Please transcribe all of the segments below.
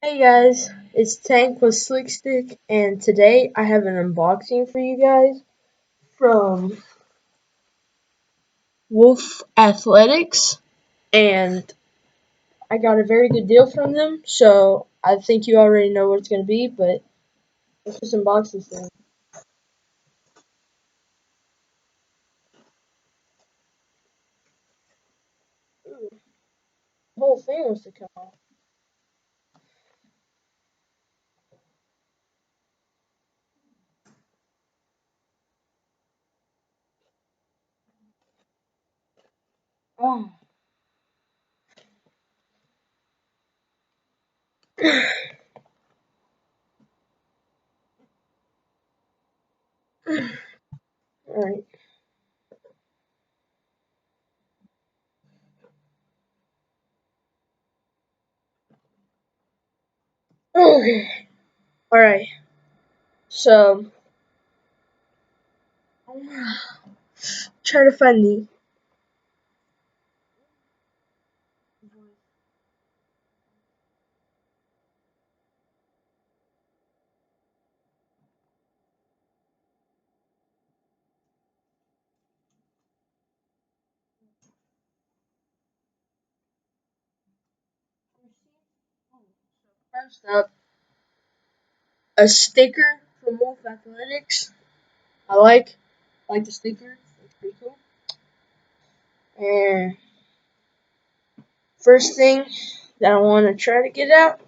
Hey guys, it's Tank with Slickstick, and today I have an unboxing for you guys from Wolf Athletics, and I got a very good deal from them, so I think you already know what it's going to be, but let's just unbox this thing. Ooh, the whole thing wants to come off. Oh. Alright. Okay. Alright, so try to find the first up, a sticker from Wolf Athletics. I like the sticker. It's pretty cool. And first thing that I want to try to get out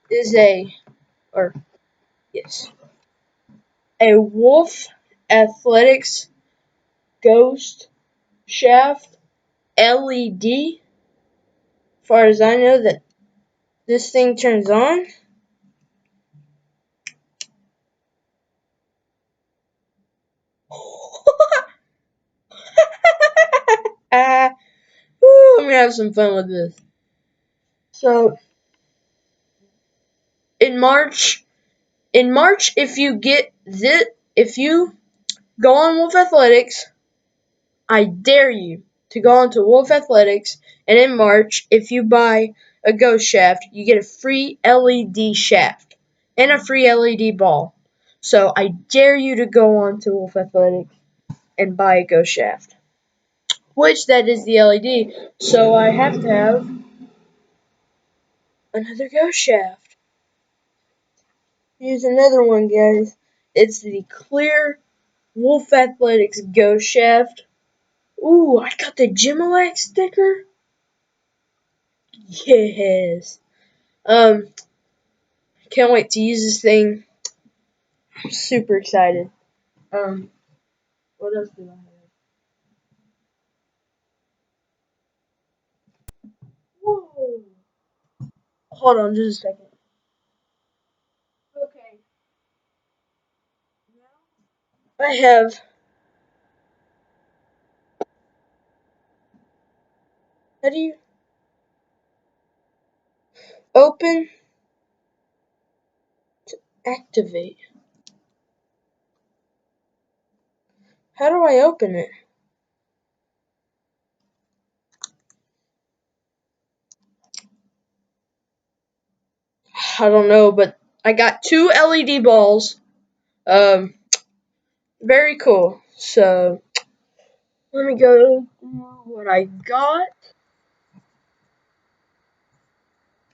is or yes, a Wolf Athletics Ghost Shaft LED. As far as I know, that this thing turns on. Ah, I'm gonna have some fun with this. So in March, if you get this, if you go on Wolf Athletics, I dare you to go on to Wolf Athletics, and in March, if you buy a Ghost Shaft, you get a free LED shaft and a free LED ball. So I dare you to go on to Wolf Athletics and buy a Ghost Shaft, which that is the LED. So I have to have another Ghost Shaft. Here's another one, guys. It's the clear Wolf Athletics Ghost Shaft. Ooh, I got the Gimalac sticker. Yes. Um, Can't wait to use this thing. I'm super excited. Um, what else do I have? Whoa! Hold on just a second. Okay. I have. How do you open activate? How do I open it? I don't know, but I got two LED balls. Um, Very cool. So let me go through what I got.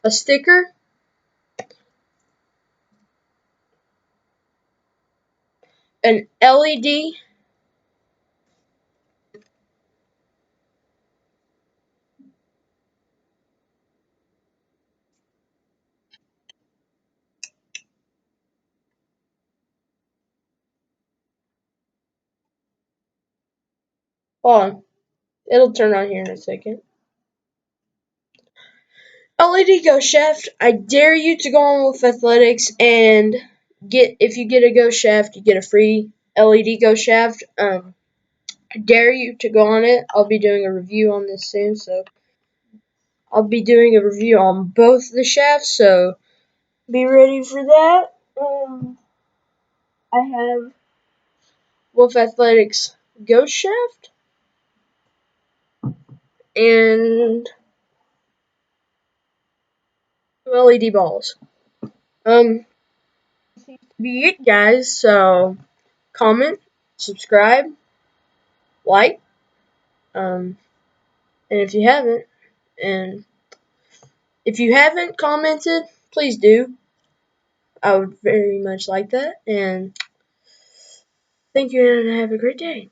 A sticker, an LED. Hold on, it'll turn on here in a second. LED Ghost Shaft. I dare you to go on with Athletics and if you get a Ghost Shaft, you get a free LED Ghost Shaft. I dare you to go on it. I'll be doing a review on this soon, so I'll be doing a review on both the shafts, so be ready for that. I have Wolf Athletics Ghost Shaft and two LED balls. Seems to be it, guys. So comment, subscribe, like, and and if you haven't commented, please do. I would very much like that. And thank you, and have a great day.